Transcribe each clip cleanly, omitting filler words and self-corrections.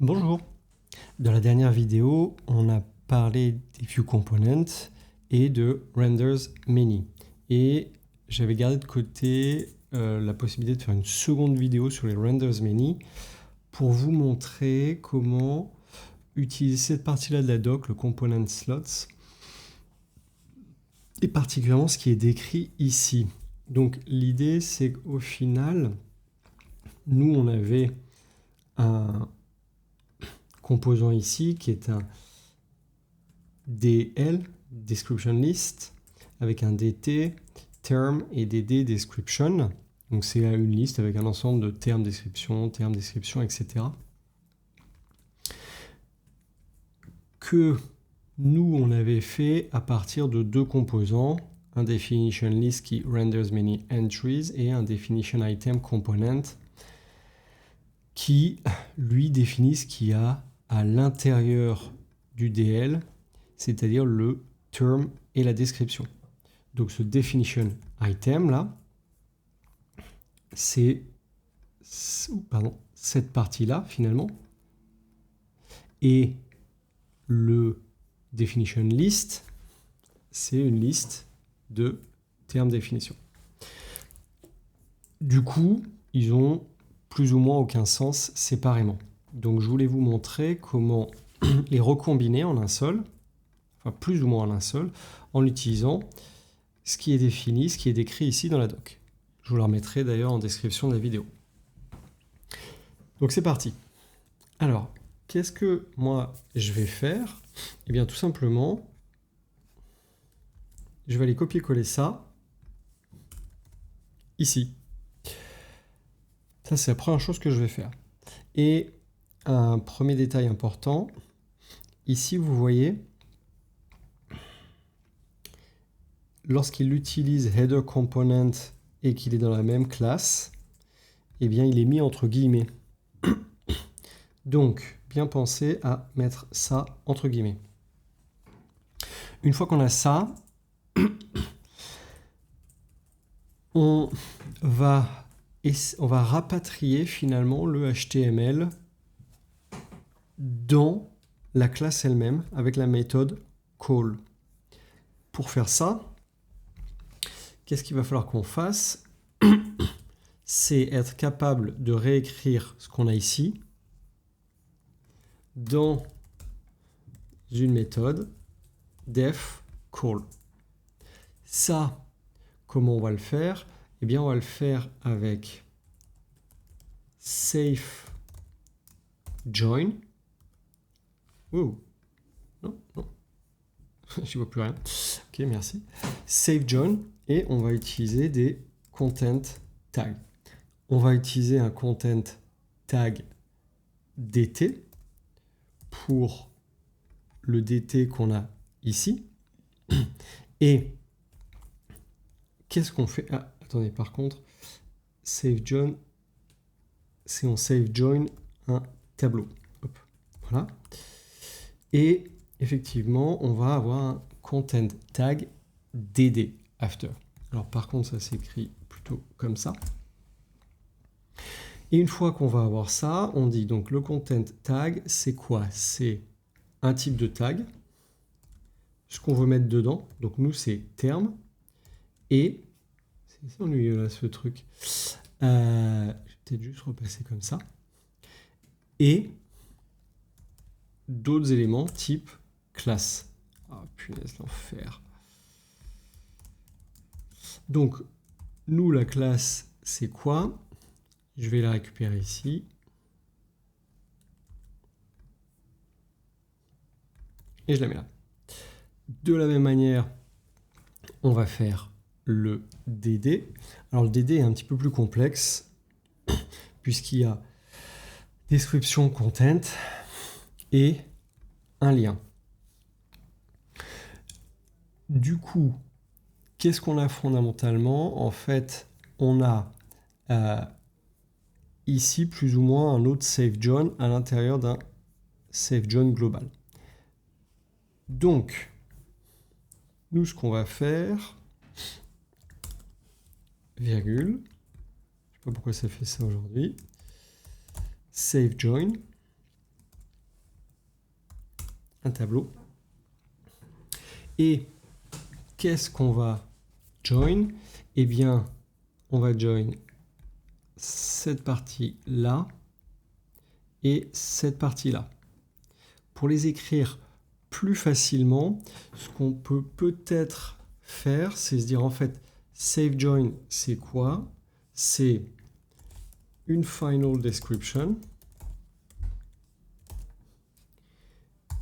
Bonjour. Dans la dernière vidéo, on a parlé des view components et de renders many. Et j'avais gardé de côté la possibilité de faire une seconde vidéo sur les renders many pour vous montrer comment utiliser cette partie-là de la doc, le component slots, et particulièrement ce qui est décrit ici. Donc l'idée, c'est qu'au final, nous, on avait un composant ici qui est un DL, description list, avec un DT, term et DD description. Donc c'est une liste avec un ensemble de termes description, etc. Que nous, on avait fait à partir de deux composants, un definition list qui renders many entries et un definition item component qui, lui, définit ce qu'il y a à l'intérieur du DL, c'est-à-dire le term et la description. Donc ce definition item là, c'est cette partie-là finalement, et le definition list, c'est une liste de termes définition. Du coup, ils ont plus ou moins aucun sens séparément. Donc je voulais vous montrer comment les recombiner en un seul, enfin plus ou moins en un seul, en utilisant ce qui est défini, ce qui est décrit ici dans la doc. Je vous le remettrai d'ailleurs en description de la vidéo. Donc c'est parti. Alors, qu'est-ce que moi je vais faire? Eh bien tout simplement, je vais aller copier-coller ça ici. Ça, c'est la première chose que je vais faire. Et un premier détail important, ici, vous voyez, lorsqu'il utilise header component et qu'il est dans la même classe, eh bien, il est mis entre guillemets. Donc, bien penser à mettre ça entre guillemets. Une fois qu'on a ça, on va rapatrier finalement le HTML dans la classe elle-même avec la méthode call. Pour faire ça, qu'est-ce qu'il va falloir qu'on fasse? C'est être capable de réécrire ce qu'on a ici dans une méthode def call. Ça, comment on va le faire? Eh bien, on va le faire avec safe join. Oh, non, je vois plus rien. Ok, merci. Safe join, et on va utiliser des content tags. On va utiliser un content tag DT pour le DT qu'on a ici. Et qu'est-ce qu'on fait? Ah, attendez, par contre, save join, c'est on save join un tableau. Hop, voilà. Et effectivement, on va avoir un content tag DD after. Alors par contre, ça s'écrit plutôt comme ça. Et une fois qu'on va avoir ça, on dit donc le content tag, c'est quoi? C'est un type de tag, ce qu'on veut mettre dedans. Donc nous, c'est terme. Et c'est ennuyeux là, ce truc. Je vais peut-être juste repasser comme ça. Et d'autres éléments type classe. Ah punaise, l'enfer. Donc, nous, la classe, c'est quoi? Je vais la récupérer ici. Et je la mets là. De la même manière, on va faire le DD. Alors, le DD est un petit peu plus complexe, puisqu'il y a description content et un lien. Du coup, qu'est-ce qu'on a fondamentalement? En fait, on a ici plus ou moins un autre save join à l'intérieur d'un save join global. Donc, nous, ce qu'on va faire, virgule, je ne sais pas pourquoi ça fait ça aujourd'hui, save join, un tableau. Et qu'est-ce qu'on va join? Eh bien, on va join cette partie-là et cette partie-là. Pour les écrire plus facilement, ce qu'on peut peut-être faire, c'est se dire en fait, save join, c'est quoi? C'est une final description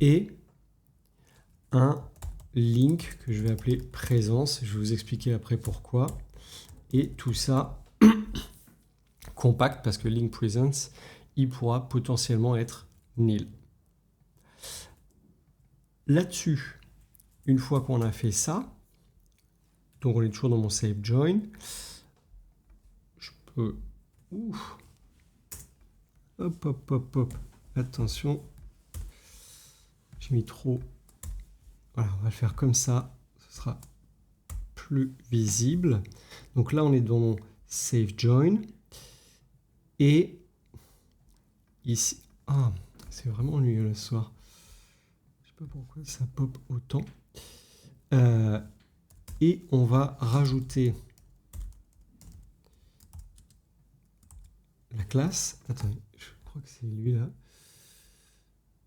et un link que je vais appeler présence. Je vais vous expliquer après pourquoi. Et tout ça compact parce que link presence, il pourra potentiellement être nil. Là-dessus, une fois qu'on a fait ça, donc on est toujours dans mon save join, je peux... Hop, hop, hop, hop. Attention. J'ai mis trop. Voilà, on va le faire comme ça. Ce sera plus visible. Donc là, on est dans mon save join. Et ici... Ah, c'est vraiment ennuyeux le soir. Je sais pas pourquoi ça pop autant. Et on va rajouter la classe. Attendez, je crois que c'est lui là.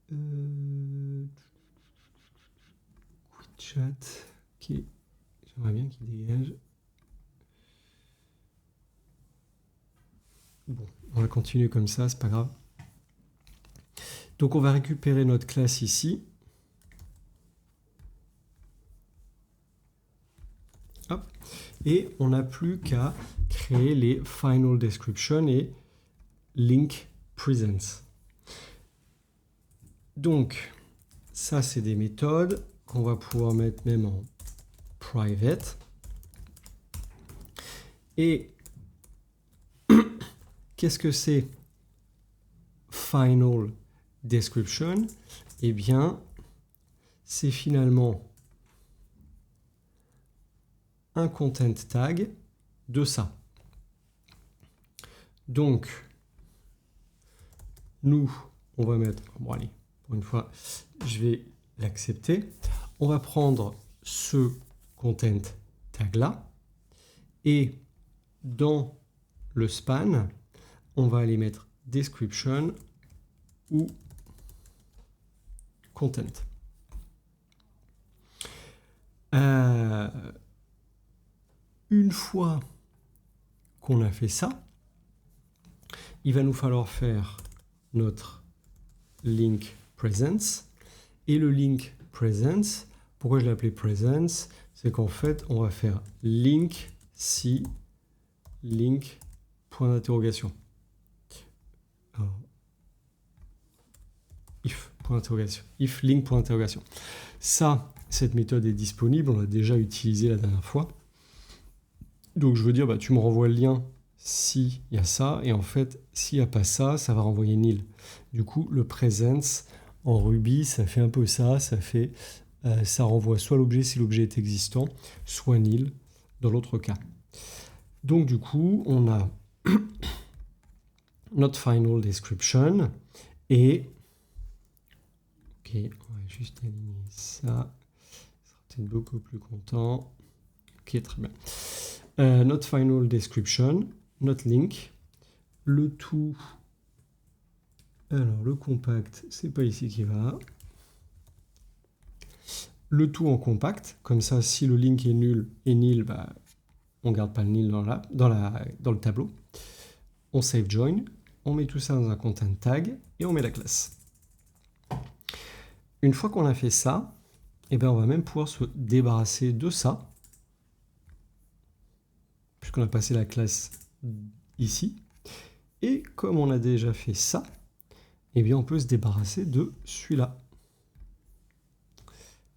Quit chat. Ok. J'aimerais bien qu'il dégage. Bon, on va continuer comme ça, c'est pas grave. Donc on va récupérer notre classe ici. Hop. Et on n'a plus qu'à créer les final description et link presence. Donc, ça, c'est des méthodes qu'on va pouvoir mettre même en private. Et qu'est-ce que c'est final description? Eh bien, c'est finalement un content tag de ça. Donc, nous, on va mettre... Bon, allez, pour une fois, je vais l'accepter. On va prendre ce content tag-là et dans le span, on va aller mettre description ou content. Une fois qu'on a fait ça, il va nous falloir faire notre link presence. Et le link presence, pourquoi je l'ai appelé presence? C'est qu'en fait, on va faire link si link point d'interrogation. If point d'interrogation. If link point d'interrogation. Ça, cette méthode est disponible, on l'a déjà utilisée la dernière fois. Donc je veux dire, bah, tu me renvoies le lien s'il y a ça, et en fait, s'il n'y a pas ça, ça va renvoyer nil. Du coup, le presence en Ruby, ça fait un peu ça, ça renvoie soit l'objet si l'objet est existant, soit nil dans l'autre cas. Donc du coup, on a notre final description, et ok, on va juste aligner ça, ça sera peut-être beaucoup plus content. Ok, très bien. Notre final description, notre link, le tout. Alors le compact, c'est pas ici qui va. Le tout en compact, comme ça, si le link est nil, bah, on garde pas le nil dans le tableau. On save join, on met tout ça dans un content tag et on met la classe. Une fois qu'on a fait ça, eh ben, on va même pouvoir se débarrasser de ça, puisqu'on a passé la classe ici. Et comme on a déjà fait ça, eh bien on peut se débarrasser de celui-là.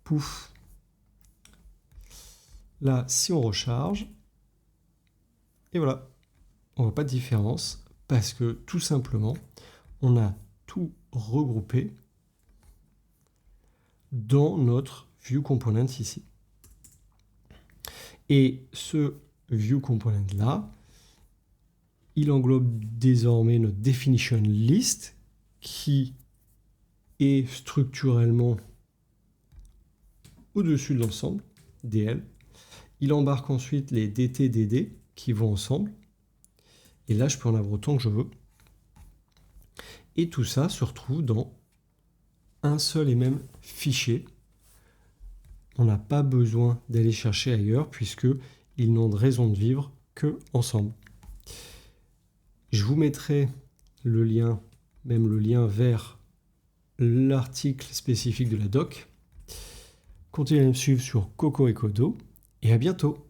Pouf. Là, si on recharge, et voilà, on voit pas de différence parce que tout simplement, on a tout regroupé dans notre view component ici. Et ce view component là, il englobe désormais notre definition list qui est structurellement au-dessus de l'ensemble, DL. Il embarque ensuite les DT, DD qui vont ensemble. Et là, je peux en avoir autant que je veux. Et tout ça se retrouve dans un seul et même fichier. On n'a pas besoin d'aller chercher ailleurs puisqu'ils n'ont de raison de vivre que ensemble. Je vous mettrai le lien, même le lien vers l'article spécifique de la doc. Continuez à me suivre sur Cocoricodo et à bientôt.